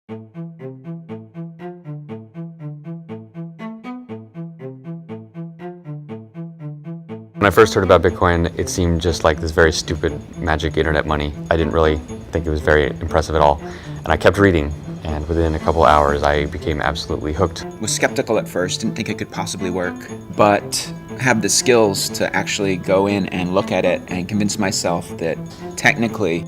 When I first heard about Bitcoin, it seemed just like this very stupid magic internet money. I didn't really think it was very impressive at all. And I kept reading, and within a couple hours, I became absolutely hooked. Was skeptical at first, didn't think it could possibly work, but have the skills to actually go in and look at it and convince myself that technically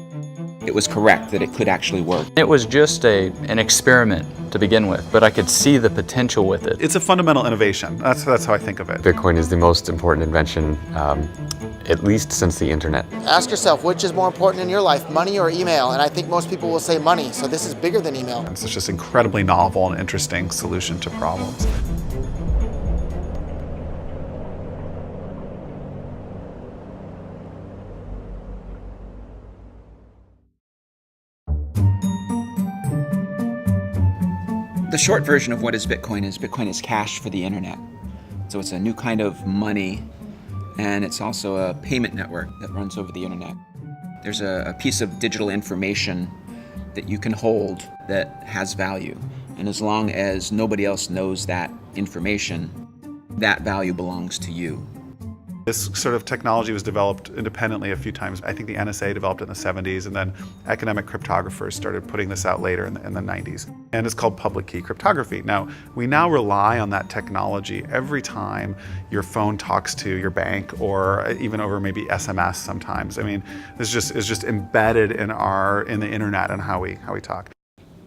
it was correct, that it could actually work. It was just an experiment to begin with, but I could see the potential with it. It's a fundamental innovation. That's how I think of it. Bitcoin is the most important invention, at least since the internet. Ask yourself, which is more important in your life, money or email? And I think most people will say money, so this is bigger than email. It's just incredibly novel and interesting solution to problems. The short version of what is Bitcoin is cash for the internet. So it's a new kind of money, and it's also a payment network that runs over the internet. There's a piece of digital information that you can hold that has value. And as long as nobody else knows that information, that value belongs to you. This sort of technology was developed independently a few times. I think the NSA developed it in the 70s, and then academic cryptographers started putting this out later in the 90s. And it's called public key cryptography. Now, we now rely on that technology every time your phone talks to your bank, or even over maybe SMS sometimes. I mean, it's just embedded in the internet and how we talk.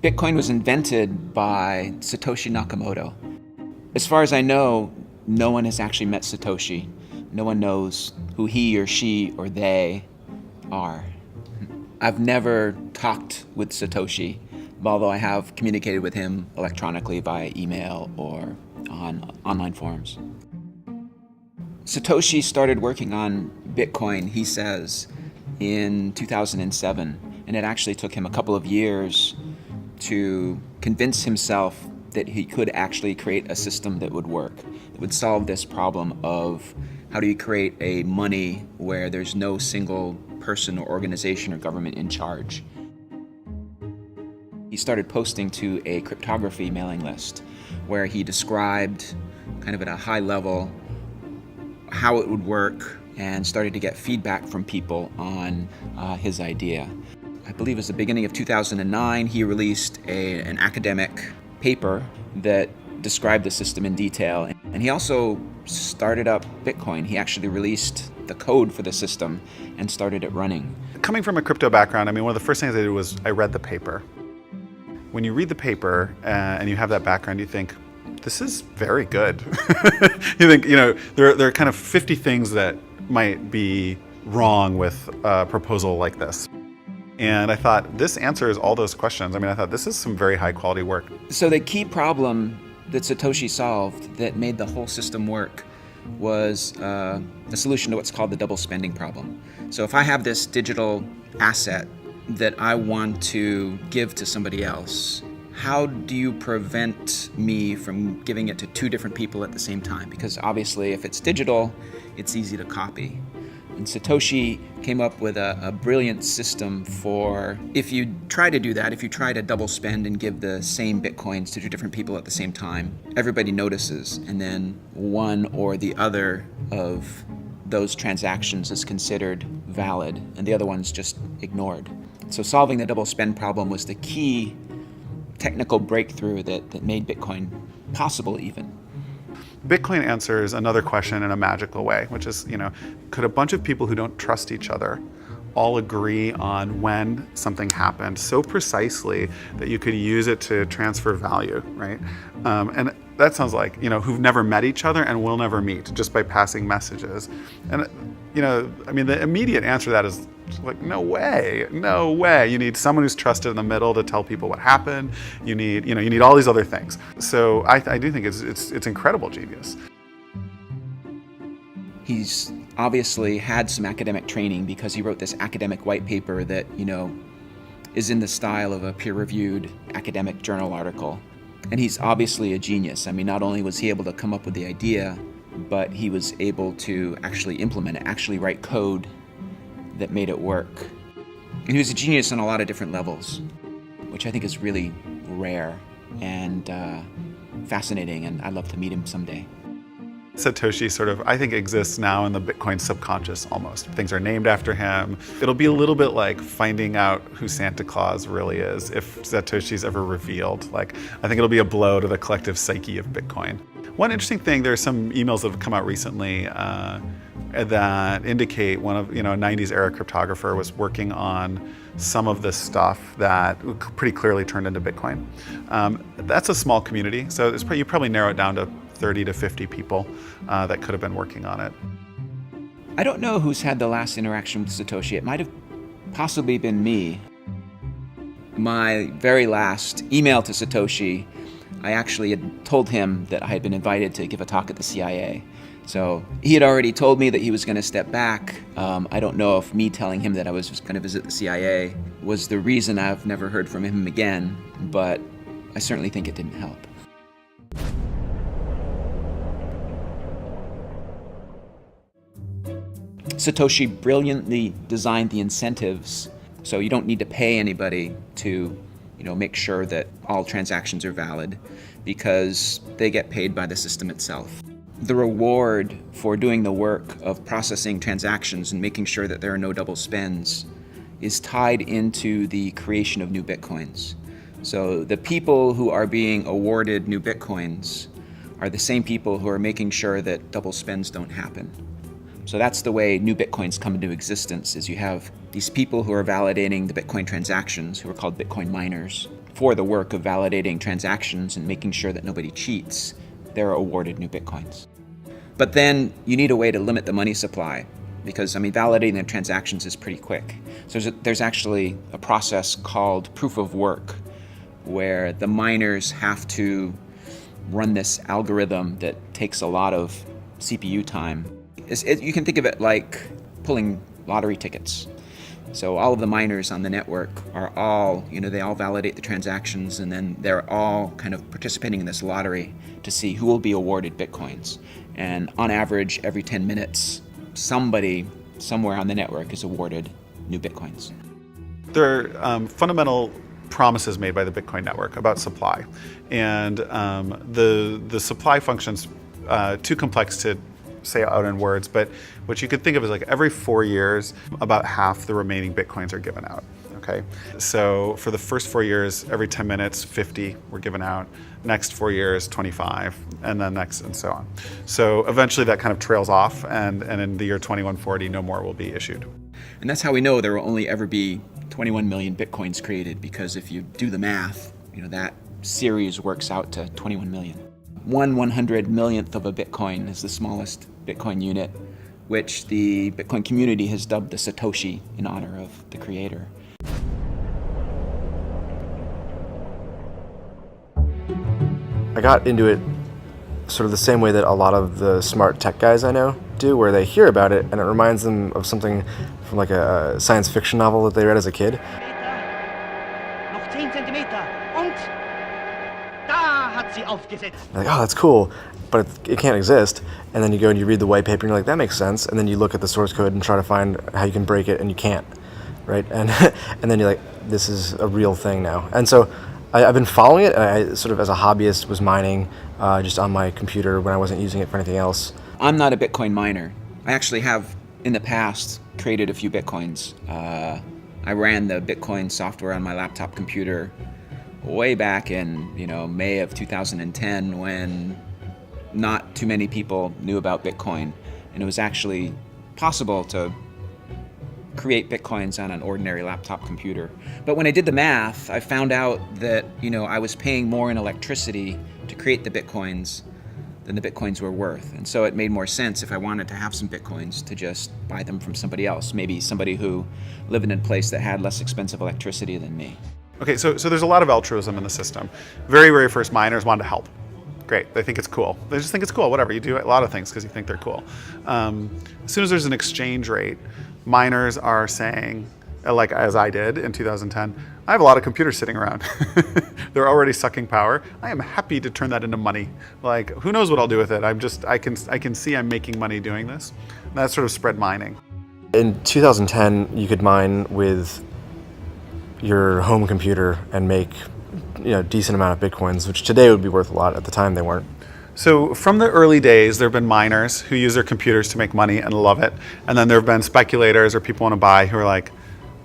Bitcoin was invented by Satoshi Nakamoto. As far as I know, no one has actually met Satoshi. No one knows who he or she or they are. I've never talked with Satoshi, although I have communicated with him electronically via email or on online forums. Satoshi started working on Bitcoin, he says, in 2007, and it actually took him a couple of years to convince himself that he could actually create a system that would work, that would solve this problem of how do you create a money where there's no single person or organization or government in charge. He started posting to a cryptography mailing list where he described kind of at a high level how it would work and started to get feedback from people on his idea. I believe it was the beginning of 2009, he released an academic paper that described the system in detail. And he also started up Bitcoin. He actually released the code for the system and started it running. Coming from a crypto background, I mean, one of the first things I did was I read the paper. When you read the paper and you have that background, you think, this is very good. You think, there are kind of 50 things that might be wrong with a proposal like this. And I thought, this answers all those questions. I mean, I thought this is some very high quality work. So the key problem that Satoshi solved that made the whole system work was the solution to what's called the double spending problem. So if I have this digital asset that I want to give to somebody else, how do you prevent me from giving it to two different people at the same time? Because obviously if it's digital, it's easy to copy. And Satoshi came up with a brilliant system for if you try to do that, if you try to double spend and give the same Bitcoins to two different people at the same time, everybody notices, and then one or the other of those transactions is considered valid, and the other one's just ignored. So solving the double spend problem was the key technical breakthrough that made Bitcoin possible even. Bitcoin answers another question in a magical way, which is, could a bunch of people who don't trust each other all agree on when something happened so precisely that you could use it to transfer value, right? And that sounds like, who've never met each other and will never meet just by passing messages. And, the immediate answer to that is like, no way. You need someone who's trusted in the middle to tell people what happened. You need all these other things. So I do think it's incredible genius. He's obviously had some academic training because he wrote this academic white paper that, is in the style of a peer-reviewed academic journal article. And he's obviously a genius. I mean, not only was he able to come up with the idea, but he was able to actually implement it, actually write code that made it work. And he was a genius on a lot of different levels. which I think is really rare and fascinating, and I'd love to meet him someday. Satoshi sort of, I think, exists now in the Bitcoin subconscious almost. Things are named after him. It'll be a little bit like finding out who Santa Claus really is if Satoshi's ever revealed. Like, I think it'll be a blow to the collective psyche of Bitcoin. One interesting thing, there are some emails that have come out recently that indicate one of, a 90s era cryptographer was working on some of this stuff that pretty clearly turned into Bitcoin. That's a small community, so you probably narrow it down to 30 to 50 people that could have been working on it. I don't know who's had the last interaction with Satoshi. It might have possibly been me. My very last email to Satoshi, I actually had told him that I had been invited to give a talk at the CIA. So he had already told me that he was going to step back. I don't know if me telling him that I was just going to visit the CIA was the reason I've never heard from him again, but I certainly think it didn't help. Satoshi brilliantly designed the incentives, so you don't need to pay anybody to, make sure that all transactions are valid, because they get paid by the system itself. The reward for doing the work of processing transactions and making sure that there are no double spends is tied into the creation of new Bitcoins. So the people who are being awarded new Bitcoins are the same people who are making sure that double spends don't happen. So that's the way new Bitcoins come into existence, is you have these people who are validating the Bitcoin transactions, who are called Bitcoin miners, for the work of validating transactions and making sure that nobody cheats. They're awarded new Bitcoins. But then you need a way to limit the money supply, because validating the transactions is pretty quick. So there's actually a process called proof of work, where the miners have to run this algorithm that takes a lot of CPU time. You can think of it like pulling lottery tickets. So all of the miners on the network are all, they all validate the transactions, and then they're all kind of participating in this lottery to see who will be awarded Bitcoins. And on average, every 10 minutes, somebody somewhere on the network is awarded new Bitcoins. There are fundamental promises made by the Bitcoin network about supply. And the supply function's too complex to say out in words, but what you could think of is like every 4 years, about half the remaining Bitcoins are given out, okay? So for the first 4 years, every 10 minutes, 50 were given out. Next 4 years, 25, and then next, and so on. So eventually that kind of trails off, and in the year 2140, no more will be issued. And that's how we know there will only ever be 21 million Bitcoins created, because if you do the math, that series works out to 21 million. 1/100 millionth of a Bitcoin is the smallest Bitcoin unit, which the Bitcoin community has dubbed the Satoshi in honor of the creator. I got into it sort of the same way that a lot of the smart tech guys I know do, where they hear about it and it reminds them of something from like a science fiction novel that they read as a kid. Noch 10 Zentimeter und da hat sie aufgesetzt. Like, oh, that's cool, but it can't exist. And then you go and you read the white paper and you're like, that makes sense. And then you look at the source code and try to find how you can break it, and you can't, right? And and then you're like, this is a real thing now. And so I've been following it, and I sort of as a hobbyist was mining just on my computer when I wasn't using it for anything else. I'm not a Bitcoin miner. I actually have, in the past, created a few Bitcoins. I ran the Bitcoin software on my laptop computer way back in, May of 2010, when not too many people knew about Bitcoin, and it was actually possible to create Bitcoins on an ordinary laptop computer. But when I did the math, I found out that, I was paying more in electricity to create the Bitcoins than the Bitcoins were worth. And so it made more sense, if I wanted to have some Bitcoins, to just buy them from somebody else, maybe somebody who lived in a place that had less expensive electricity than me. Okay, so there's a lot of altruism in the system. Very, very first miners wanted to help. Great, they think it's cool. They just think it's cool, whatever. You do a lot of things because you think they're cool. As soon as there's an exchange rate, miners are saying, like as I did in 2010, I have a lot of computers sitting around. They're already sucking power. I am happy to turn that into money. Like, who knows what I'll do with it? I can see I'm making money doing this. And that sort of spread mining. In 2010, you could mine with your home computer and make a decent amount of Bitcoins, which today would be worth a lot. At the time, they weren't. So from the early days, there have been miners who use their computers to make money and love it. And then there have been speculators or people want to buy who are like,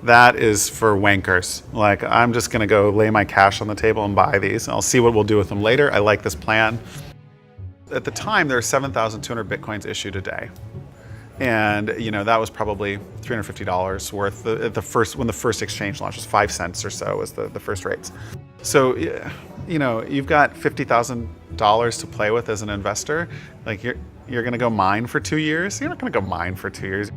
that is for wankers. Like, I'm just going to go lay my cash on the table and buy these. I'll see what we'll do with them later. I like this plan. At the time, there were 7,200 Bitcoins issued a day. And that was probably $350 worth. When the first exchange launched, was 5 cents or so was the first rates. So, you've got $50,000 to play with as an investor. Like, you're going to go mine for 2 years. You're not going to go mine for 2 years.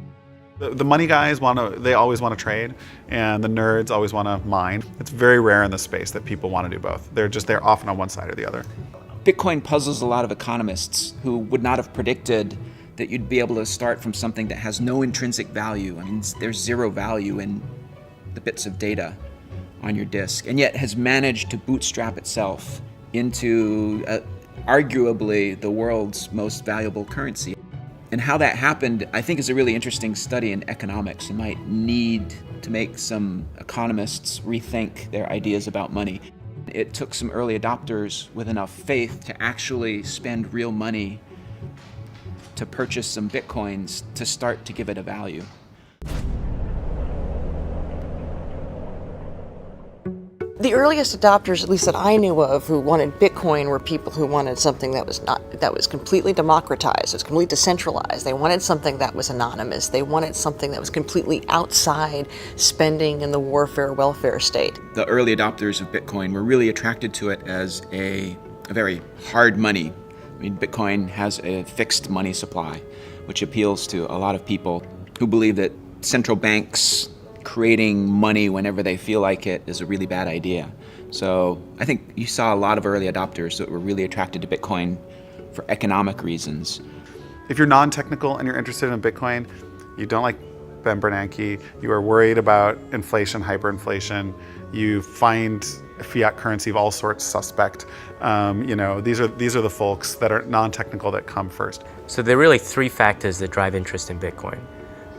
The money guys they always want to trade, and the nerds always want to mine. It's very rare in the space that people want to do both. They're often on one side or the other. Bitcoin puzzles a lot of economists who would not have predicted that you'd be able to start from something that has no intrinsic value. I mean, there's zero value in the bits of data on your disk, and yet has managed to bootstrap itself into arguably the world's most valuable currency. And how that happened, I think, is a really interesting study in economics. It might need to make some economists rethink their ideas about money. It took some early adopters with enough faith to actually spend real money to purchase some Bitcoins to start to give it a value. The earliest adopters, at least that I knew of, who wanted Bitcoin were people who wanted something that was completely democratized, it was completely decentralized. They wanted something that was anonymous. They wanted something that was completely outside spending in the warfare welfare state. The early adopters of Bitcoin were really attracted to it as a very hard money. I mean, Bitcoin has a fixed money supply, which appeals to a lot of people who believe that central banks creating money whenever they feel like it is a really bad idea. So I think you saw a lot of early adopters that were really attracted to Bitcoin for economic reasons. If you're non-technical and you're interested in Bitcoin, you don't like Ben Bernanke, you are worried about inflation, hyperinflation, you find fiat currency of all sorts suspect. These are the folks that are non-technical that come first. So there are really three factors that drive interest in Bitcoin.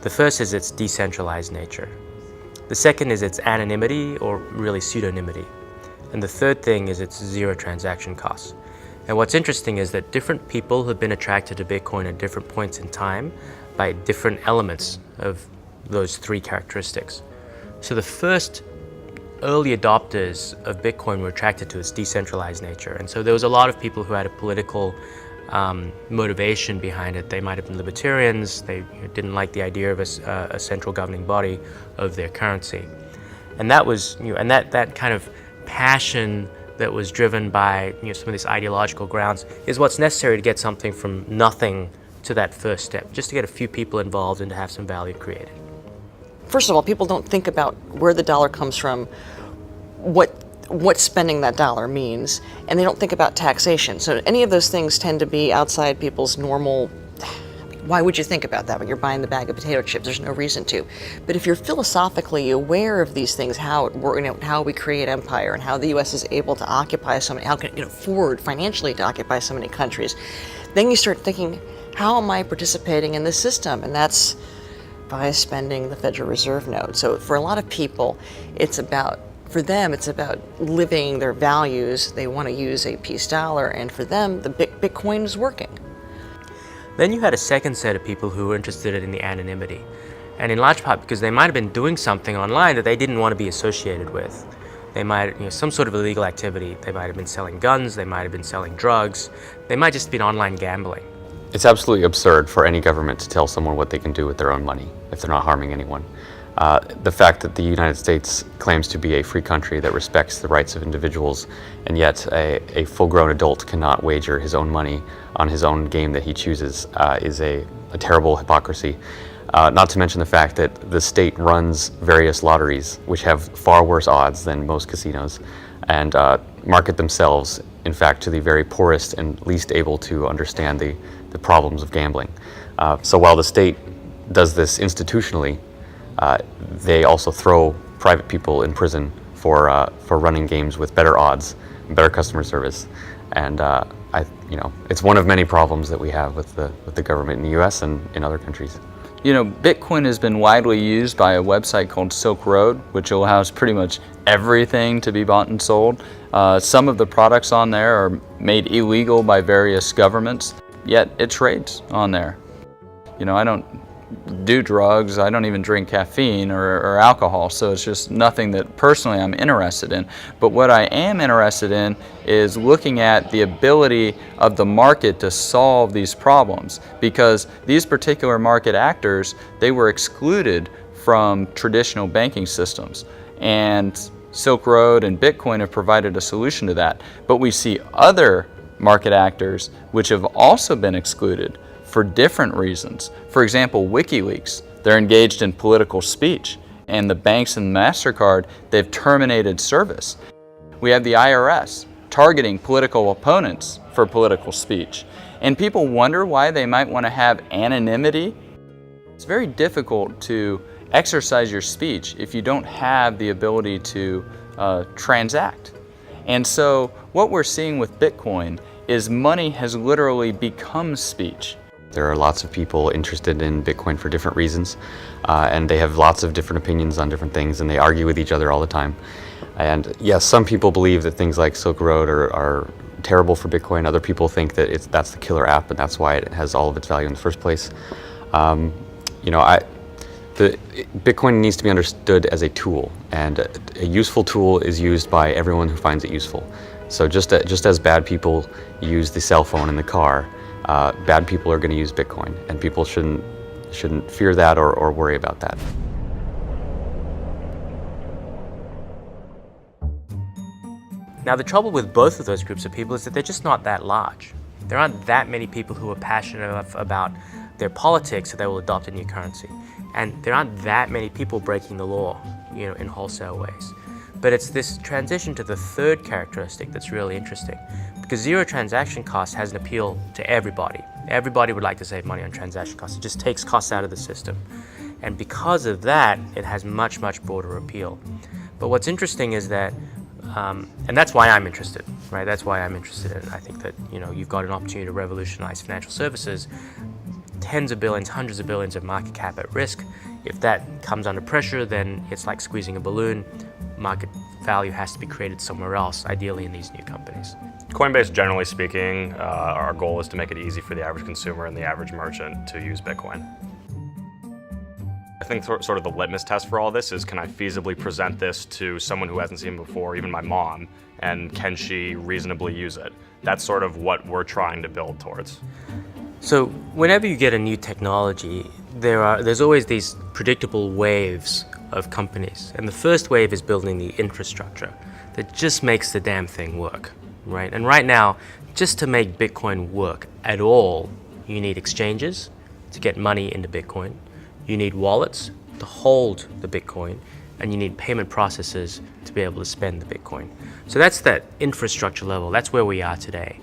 The first is its decentralized nature. The second is its anonymity, or really pseudonymity. And the third thing is its zero transaction costs. And what's interesting is that different people have been attracted to Bitcoin at different points in time by different elements of those three characteristics. So the first early adopters of Bitcoin were attracted to its decentralized nature. And so there was a lot of people who had a political motivation behind it. They might have been libertarians. They didn't like the idea of a central governing body of their currency, and that was and that kind of passion that was driven by some of these ideological grounds is what's necessary to get something from nothing to that first step, just to get a few people involved and to have some value created. First of all, people don't think about where the dollar comes from, what spending that dollar means, and they don't think about taxation. So any of those things tend to be outside people's normal. Why would you think about that when you're buying the bag of potato chips? There's no reason to. But if you're philosophically aware of these things, how we create empire and how the U.S. is able to occupy so many, how can afford financially to occupy so many countries, then you start thinking, how am I participating in this system? And that's by spending the Federal Reserve note. So for a lot of people, for them, it's about living their values. They want to use a peace dollar, and for them, the Bitcoin is working. Then you had a second set of people who were interested in the anonymity, and in large part because they might have been doing something online that they didn't want to be associated with. They might, some sort of illegal activity. They might have been selling guns. They might have been selling drugs. They might just have been online gambling. It's absolutely absurd for any government to tell someone what they can do with their own money if they're not harming anyone. The fact that the United States claims to be a free country that respects the rights of individuals, and yet a full-grown adult cannot wager his own money on his own game that he chooses is a terrible hypocrisy. Not to mention the fact that the state runs various lotteries, which have far worse odds than most casinos, and market themselves, in fact, to the very poorest and least able to understand the problems of gambling. So while the state does this institutionally, they also throw private people in prison for running games with better odds, better customer service, and it's one of many problems that we have with the government in the U.S. and in other countries. You know, Bitcoin has been widely used by a website called Silk Road, which allows pretty much everything to be bought and sold. Some of the products on there are made illegal by various governments, yet it trades on there. You know, I don't do drugs, I don't even drink caffeine or alcohol, so it's just nothing that personally I'm interested in. But what I am interested in is looking at the ability of the market to solve these problems, because these particular market actors, they were excluded from traditional banking systems, and Silk Road and Bitcoin have provided a solution to that. But we see other market actors which have also been excluded for different reasons. For example, WikiLeaks, they're engaged in political speech, and the banks and MasterCard, they've terminated service. We have the IRS targeting political opponents for political speech. And people wonder why they might want to have anonymity. It's very difficult to exercise your speech if you don't have the ability to transact. And so what we're seeing with Bitcoin is money has literally become speech. There are lots of people interested in Bitcoin for different reasons, and they have lots of different opinions on different things, and they argue with each other all the time. And yes, some people believe that things like Silk Road are terrible for Bitcoin. Other people think that that's the killer app, and that's why it has all of its value in the first place. You know, Bitcoin needs to be understood as a tool, and a useful tool is used by everyone who finds it useful. So just as bad people use the cell phone in the car, bad people are going to use Bitcoin, and people shouldn't fear that or worry about that. Now the trouble with both of those groups of people is that they're just not that large. There aren't that many people who are passionate enough about their politics that they will adopt a new currency. And there aren't that many people breaking the law, you know, in wholesale ways. But it's this transition to the third characteristic that's really interesting, because zero transaction cost has an appeal to everybody. Everybody would like to save money on transaction costs. It just takes costs out of the system. And because of that, it has much, much broader appeal. But what's interesting is that, and that's why I'm interested, right? That's why I'm interested in it. I think that, you know, you've got an opportunity to revolutionize financial services, tens of billions, hundreds of billions of market cap at risk. If that comes under pressure, then it's like squeezing a balloon. Market value has to be created somewhere else, ideally in these new companies. Coinbase, generally speaking, our goal is to make it easy for the average consumer and the average merchant to use Bitcoin. I think sort of the litmus test for all this is, can I feasibly present this to someone who hasn't seen it before, even my mom, and can she reasonably use it? That's sort of what we're trying to build towards. So whenever you get a new technology, there's always these predictable waves of companies. And the first wave is building the infrastructure that just makes the damn thing work, right? And right now, just to make Bitcoin work at all, you need exchanges to get money into Bitcoin. You need wallets to hold the Bitcoin, and you need payment processors to be able to spend the Bitcoin. So that's that infrastructure level. That's where we are today.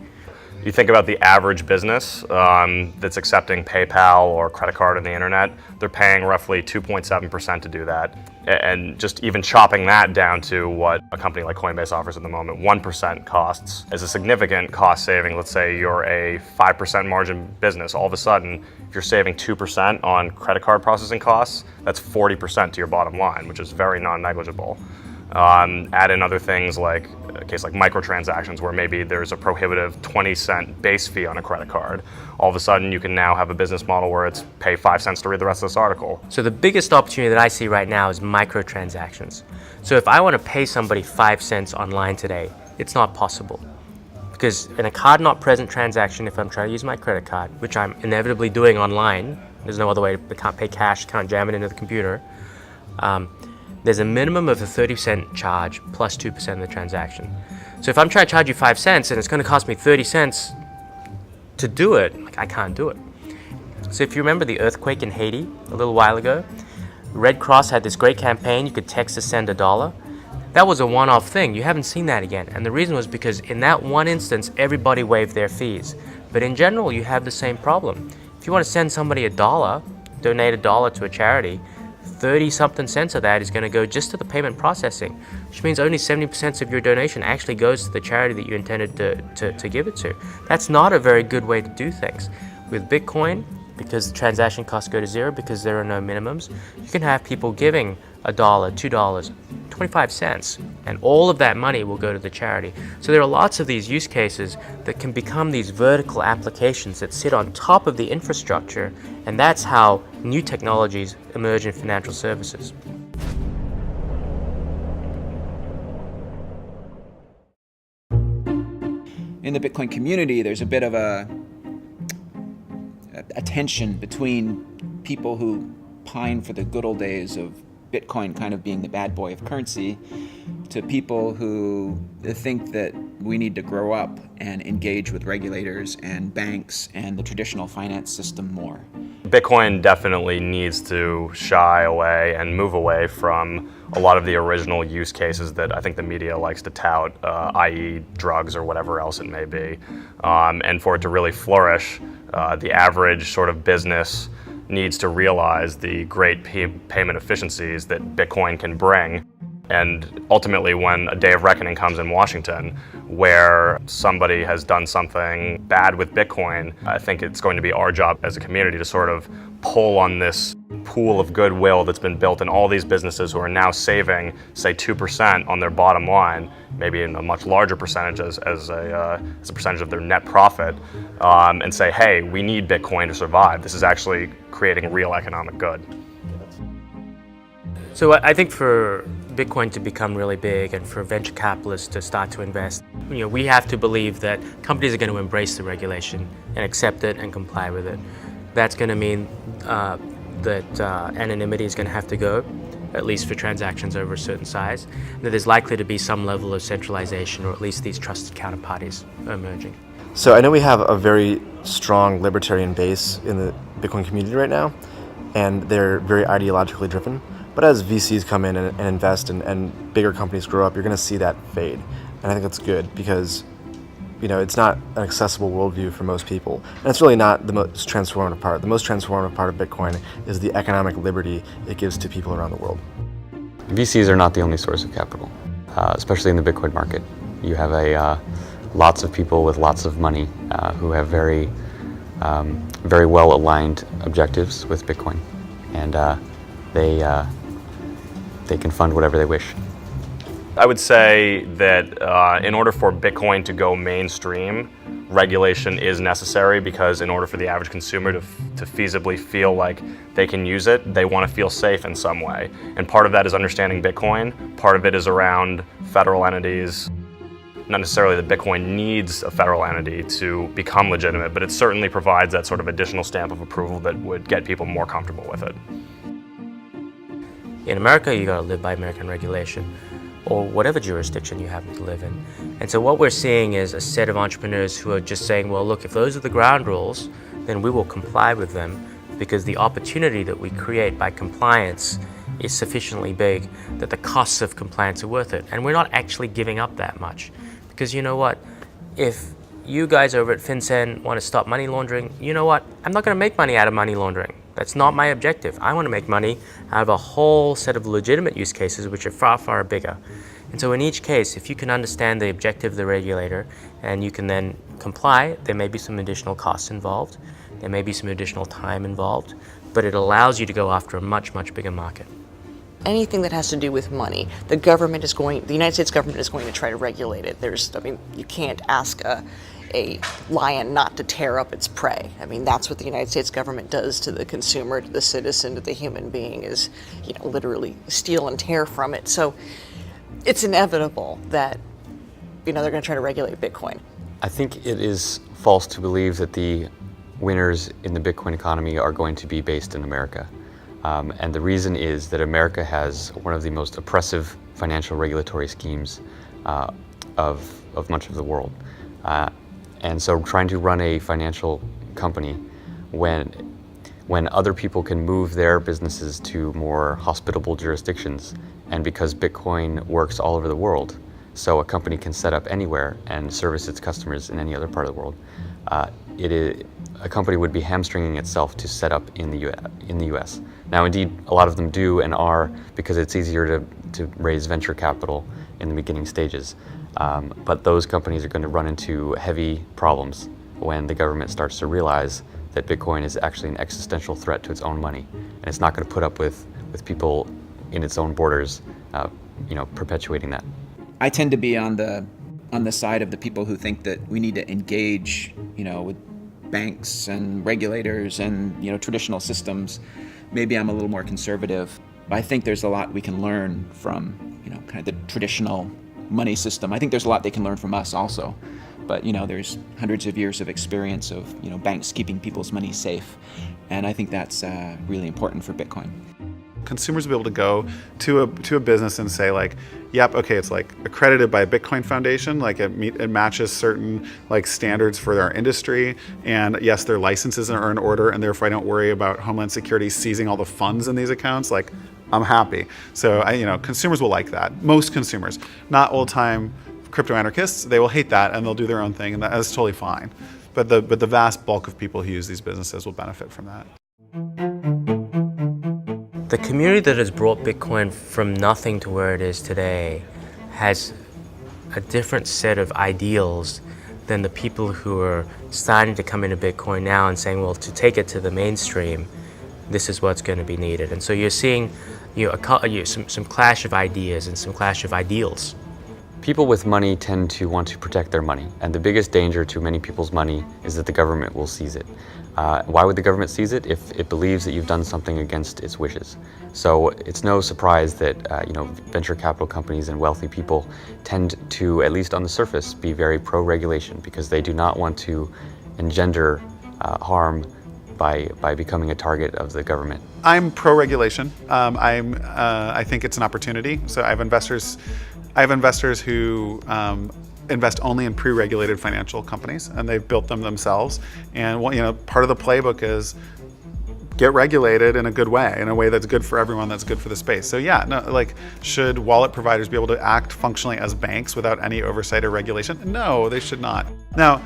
You think about the average business that's accepting PayPal or credit card on the internet, they're paying roughly 2.7% to do that. And just even chopping that down to what a company like Coinbase offers at the moment, 1% costs is a significant cost saving. Let's say you're a 5% margin business. All of a sudden, if you're saving 2% on credit card processing costs, that's 40% to your bottom line, which is very non-negligible. Add in other things like a case like microtransactions, where maybe there's a prohibitive 20-cent base fee on a credit card. All of a sudden, you can now have a business model where it's pay 5 cents to read the rest of this article. So the biggest opportunity that I see right now is microtransactions. So if I want to pay somebody 5 cents online today, it's not possible. Because in a card not present transaction, if I'm trying to use my credit card, which I'm inevitably doing online, there's no other way, I can't pay cash, can't jam it into the computer, there's a minimum of a 30% charge plus 2% of the transaction. So if I'm trying to charge you 5 cents and it's going to cost me 30 cents to do it, I can't do it. So if you remember the earthquake in Haiti a little while ago, Red Cross had this great campaign, you could text to send $1. That was a one-off thing. You haven't seen that again. And the reason was because in that one instance, everybody waived their fees. But in general, you have the same problem. If you want to send somebody $1, donate $1 to a charity, 30-something cents of that is going to go just to the payment processing, which means only 70% of your donation actually goes to the charity that you intended to give it to. That's not a very good way to do things. With Bitcoin, because the transaction costs go to zero, because there are no minimums. You can have people giving $1, $2, 25 cents, and all of that money will go to the charity. So there are lots of these use cases that can become these vertical applications that sit on top of the infrastructure, and that's how new technologies emerge in financial services. In the Bitcoin community, there's a bit of a tension between people who pine for the good old days of Bitcoin kind of being the bad boy of currency to people who think that we need to grow up and engage with regulators and banks and the traditional finance system more. Bitcoin definitely needs to shy away and move away from a lot of the original use cases that I think the media likes to tout, i.e. drugs or whatever else it may be. And for it to really flourish, the average sort of business needs to realize the great payment efficiencies that Bitcoin can bring. And ultimately, when a day of reckoning comes in Washington, where somebody has done something bad with Bitcoin, I think it's going to be our job as a community to sort of pull on this pool of goodwill that's been built in all these businesses who are now saving, say, 2% on their bottom line, maybe in a much larger percentage as a percentage of their net profit, and say, hey, we need Bitcoin to survive. This is actually creating real economic good. So I think for Bitcoin to become really big and for venture capitalists to start to invest, we have to believe that companies are going to embrace the regulation and accept it and comply with it. That's going to mean that anonymity is going to have to go, at least for transactions over a certain size, and that there's likely to be some level of centralization, or at least these trusted counterparties are emerging. So I know we have a very strong libertarian base in the Bitcoin community right now, and they're very ideologically driven. But as VCs come in and invest and bigger companies grow up, you're going to see that fade. And I think that's good because, it's not an accessible worldview for most people. And it's really not the most transformative part. The most transformative part of Bitcoin is the economic liberty it gives to people around the world. VCs are not the only source of capital, especially in the Bitcoin market. You have lots of people with lots of money who have very well aligned objectives with Bitcoin, and they can fund whatever they wish. I would say that in order for Bitcoin to go mainstream, regulation is necessary, because in order for the average consumer to feasibly feel like they can use it, they want to feel safe in some way. And part of that is understanding Bitcoin. Part of it is around federal entities. Not necessarily that Bitcoin needs a federal entity to become legitimate, but it certainly provides that sort of additional stamp of approval that would get people more comfortable with it. In America, you gotta live by American regulation, or whatever jurisdiction you happen to live in. And so what we're seeing is a set of entrepreneurs who are just saying, well, look, if those are the ground rules, then we will comply with them, because the opportunity that we create by compliance is sufficiently big that the costs of compliance are worth it. And we're not actually giving up that much. Because you know what? If you guys over at FinCEN want to stop money laundering, you know what? I'm not going to make money out of money laundering. That's not my objective. I want to make money out of a whole set of legitimate use cases which are far, far bigger. And so in each case, if you can understand the objective of the regulator and you can then comply, there may be some additional costs involved, there may be some additional time involved, but it allows you to go after a much, much bigger market. Anything that has to do with money, the United States government is going to try to regulate it. You can't ask a lion not to tear up its prey. That's what the United States government does to the consumer, to the citizen, to the human being, is, literally steal and tear from it. So it's inevitable that, they're going to try to regulate Bitcoin. I think it is false to believe that the winners in the Bitcoin economy are going to be based in America. And the reason is that America has one of the most oppressive financial regulatory schemes of much of the world. And so trying to run a financial company when other people can move their businesses to more hospitable jurisdictions, and because Bitcoin works all over the world, so a company can set up anywhere and service its customers in any other part of the world, a company would be hamstringing itself to set up in the US. Now, indeed, a lot of them do and are, because it's easier to raise venture capital in the beginning stages. But those companies are going to run into heavy problems when the government starts to realize that Bitcoin is actually an existential threat to its own money, and it's not going to put up with people in its own borders, perpetuating that. I tend to be on the side of the people who think that we need to engage, with banks and regulators and traditional systems. Maybe I'm a little more conservative. I think there's a lot we can learn from kind of the traditional money system. I think there's a lot they can learn from us also. But there's hundreds of years of experience of banks keeping people's money safe, and I think that's really important for Bitcoin. Consumers will be able to go to a business and say like, yep, okay, it's like accredited by a Bitcoin Foundation, like it matches certain like standards for our industry, and yes, their licenses are in order, and therefore I don't worry about Homeland Security seizing all the funds in these accounts. Like, I'm happy. So consumers will like that. Most consumers, not old-time crypto anarchists, they will hate that and they'll do their own thing, and that's totally fine. But the vast bulk of people who use these businesses will benefit from that. The community that has brought Bitcoin from nothing to where it is today has a different set of ideals than the people who are starting to come into Bitcoin now and saying, well, to take it to the mainstream, this is what's going to be needed. And so you're seeing some clash of ideas and some clash of ideals. People with money tend to want to protect their money, and the biggest danger to many people's money is that the government will seize it. Why would the government seize it? If it believes that you've done something against its wishes. So it's no surprise that venture capital companies and wealthy people tend to, at least on the surface, be very pro-regulation, because they do not want to engender harm by becoming a target of the government. I'm pro-regulation. I think it's an opportunity. So I have investors who invest only in pre-regulated financial companies, and they've built them themselves. And part of the playbook is get regulated in a good way, in a way that's good for everyone, that's good for the space. So yeah, should wallet providers be able to act functionally as banks without any oversight or regulation? No, they should not. Now,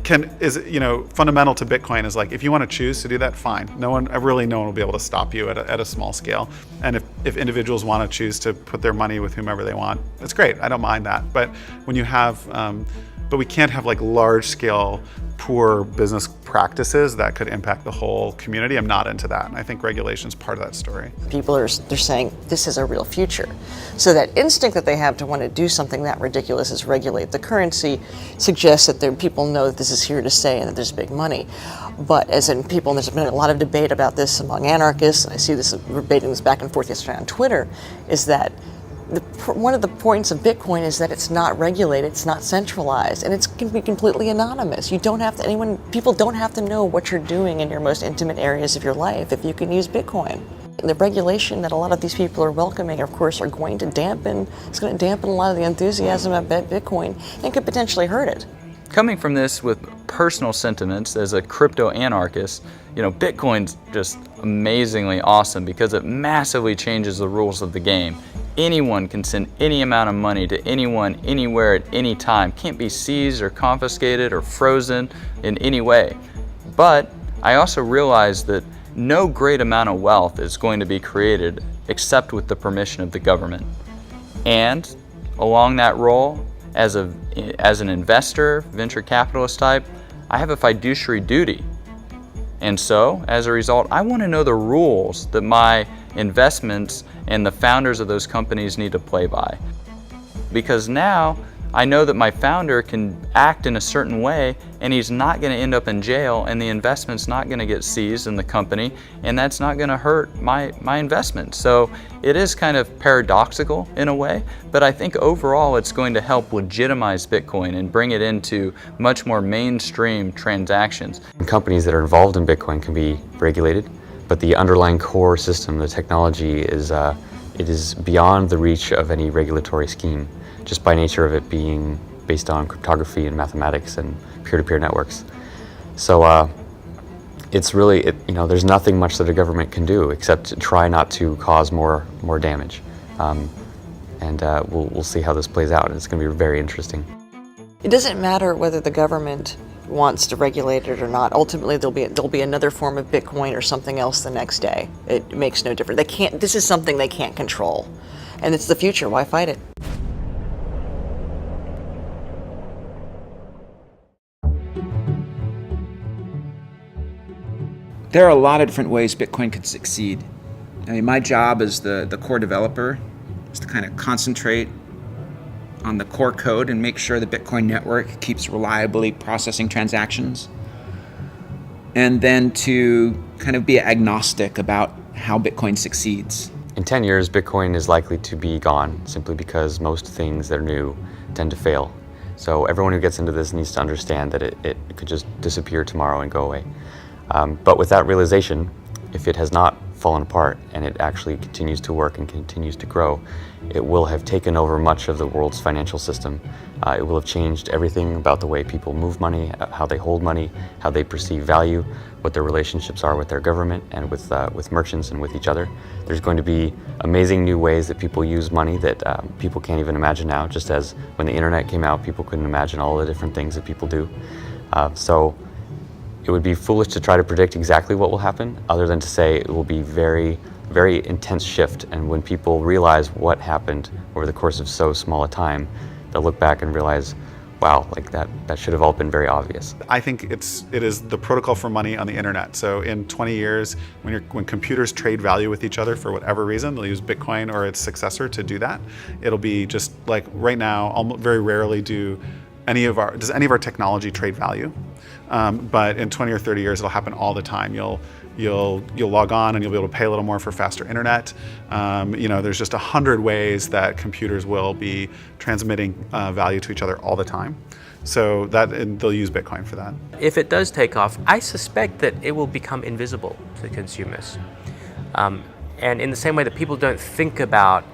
fundamental to Bitcoin is like, if you want to choose to do that, fine. No one will be able to stop you at a small scale. And if individuals want to choose to put their money with whomever they want, that's great. I don't mind that. But when you have, but we can't have like large scale poor business practices that could impact the whole community. I'm not into that. And I think regulation is part of that story. People they're saying this is a real future. So that instinct that they have to want to do something that ridiculous is regulate the currency suggests that people know that this is here to stay and that there's big money. But as in people, and there's been a lot of debate about this among anarchists, and I see this debating this back and forth yesterday on Twitter, is that one of the points of Bitcoin is that it's not regulated, it's not centralized, and it can be completely anonymous. People don't have to know what you're doing in your most intimate areas of your life if you can use Bitcoin. The regulation that a lot of these people are welcoming, of course, it's going to dampen a lot of the enthusiasm about Bitcoin and could potentially hurt it. Coming from this with personal sentiments as a crypto anarchist, Bitcoin's just amazingly awesome because it massively changes the rules of the game. Anyone can send any amount of money to anyone, anywhere, at any time. Can't be seized or confiscated or frozen in any way. But I also realize that no great amount of wealth is going to be created except with the permission of the government. And along that role, as an investor, venture capitalist type, I have a fiduciary duty. And so, as a result, I want to know the rules that my investments and the founders of those companies need to play by. Because now I know that my founder can act in a certain way and he's not going to end up in jail, and the investment's not going to get seized in the company, and that's not going to hurt my investment. So it is kind of paradoxical in a way, but I think overall it's going to help legitimize Bitcoin and bring it into much more mainstream transactions. Companies that are involved in Bitcoin can be regulated, but the underlying core system, the technology, it is beyond the reach of any regulatory scheme, just by nature of it being based on cryptography and mathematics and peer-to-peer networks. So it's really, there's nothing much that a government can do except to try not to cause more damage. We'll see how this plays out. It's going to be very interesting. It doesn't matter whether the government wants to regulate it or not. Ultimately, there'll be another form of Bitcoin or something else the next day. It makes no difference. This is something they can't control, and it's the future. Why fight it? There are a lot of different ways Bitcoin could succeed. I mean, my job as the core developer is to kind of concentrate on the core code and make sure the Bitcoin network keeps reliably processing transactions. And then to kind of be agnostic about how Bitcoin succeeds. In 10 years, Bitcoin is likely to be gone simply because most things that are new tend to fail. So everyone who gets into this needs to understand that it could just disappear tomorrow and go away. But with that realization, if it has not fallen apart and it actually continues to work and continues to grow, it will have taken over much of the world's financial system. It will have changed everything about the way people move money, how they hold money, how they perceive value, what their relationships are with their government and with merchants and with each other. There's going to be amazing new ways that people use money that people can't even imagine now, just as when the internet came out, people couldn't imagine all the different things that people do. So it would be foolish to try to predict exactly what will happen, other than to say it will be very, very intense shift. And when people realize what happened over the course of so small a time, they'll look back and realize, wow, like that should have all been very obvious. I think it is the protocol for money on the internet. So in 20 years, when computers trade value with each other for whatever reason, they'll use Bitcoin or its successor to do that. It'll be just like right now, almost very rarely does any of our technology trade value. But in 20 or 30 years, it'll happen all the time. You'll log on and you'll be able to pay a little more for faster internet. There's just 100 ways that computers will be transmitting value to each other all the time. So they'll use Bitcoin for that. If it does take off, I suspect that it will become invisible to consumers. And in the same way that people don't think about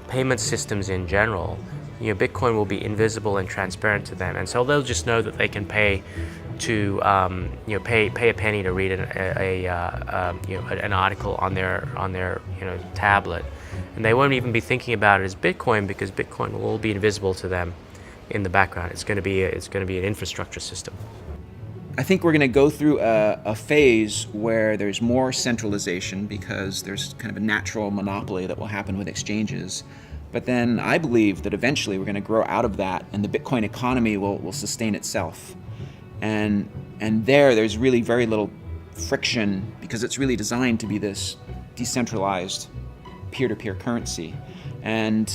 payment systems in general, Bitcoin will be invisible and transparent to them, and so they'll just know that they can pay to pay a penny to read an article on their tablet, and they won't even be thinking about it as Bitcoin, because Bitcoin will all be invisible to them in the background. It's going to be an infrastructure system. I think we're going to go through a phase where there's more centralization because there's kind of a natural monopoly that will happen with exchanges. But then I believe that eventually we're going to grow out of that, and the Bitcoin economy will sustain itself. And there's really very little friction because it's really designed to be this decentralized peer-to-peer currency. And,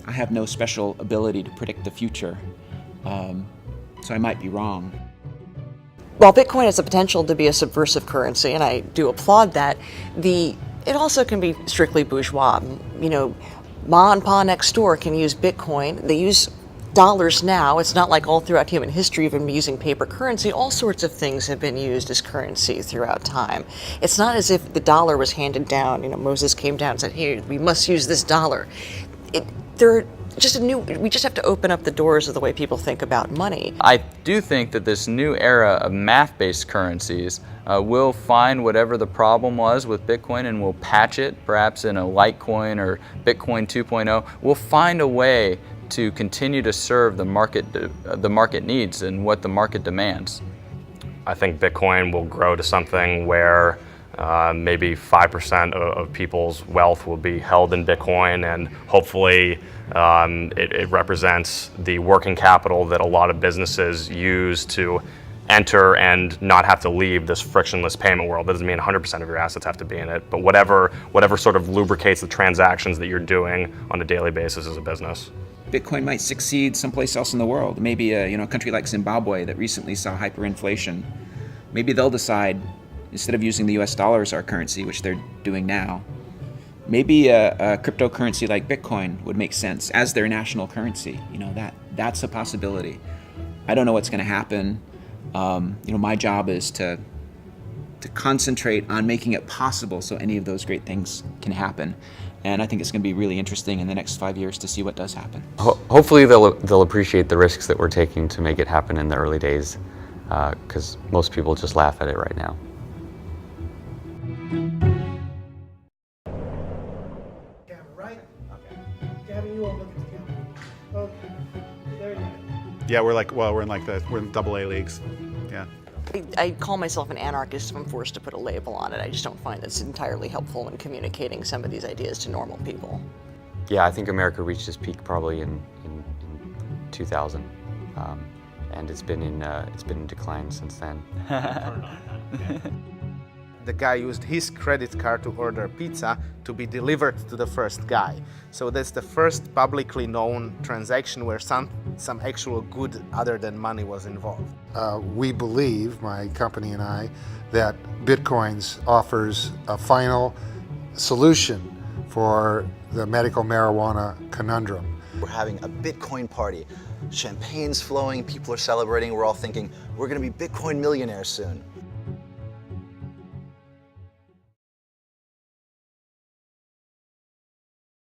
I have no special ability to predict the future, so I might be wrong. While Bitcoin has the potential to be a subversive currency, and I do applaud that, it also can be strictly bourgeois. Ma and Pa next door can use Bitcoin. They use dollars now. It's not like all throughout human history we've been using paper currency. All sorts of things have been used as currency throughout time. It's not as if the dollar was handed down. Moses came down and said, "Here, we must use this dollar." We just have to open up the doors of the way people think about money. I do think that this new era of math-based currencies will find whatever the problem was with Bitcoin and will patch it, perhaps in a Litecoin or Bitcoin 2.0. We'll find a way to continue to serve the market needs and what the market demands. I think Bitcoin will grow to something where maybe 5% of people's wealth will be held in Bitcoin, and hopefully it represents the working capital that a lot of businesses use to enter and not have to leave this frictionless payment world. That doesn't mean 100% of your assets have to be in it, but whatever sort of lubricates the transactions that you're doing on a daily basis as a business. Bitcoin might succeed someplace else in the world. Maybe a country like Zimbabwe that recently saw hyperinflation. Maybe they'll decide, instead of using the US dollar as our currency, which they're doing now, maybe a cryptocurrency like Bitcoin would make sense as their national currency. That's a possibility. I don't know what's going to happen. My job is to concentrate on making it possible so any of those great things can happen. And I think it's going to be really interesting in the next 5 years to see what does happen. Hopefully they'll appreciate the risks that we're taking to make it happen in the early days, because most people just laugh at it right now. Camera, right? Okay. Gavin, you won't look at the camera. Okay. There you go. Yeah, we're in AA leagues. Yeah. I call myself an anarchist if I'm forced to put a label on it. I just don't find it's entirely helpful in communicating some of these ideas to normal people. Yeah, I think America reached its peak probably in 2000, and it's been in decline since then. the guy used his credit card to order pizza to be delivered to the first guy. So that's the first publicly known transaction where some actual good other than money was involved. We believe, my company and I, that Bitcoins offers a final solution for the medical marijuana conundrum. We're having a Bitcoin party. Champagne's flowing, people are celebrating, we're all thinking, we're gonna be Bitcoin millionaires soon.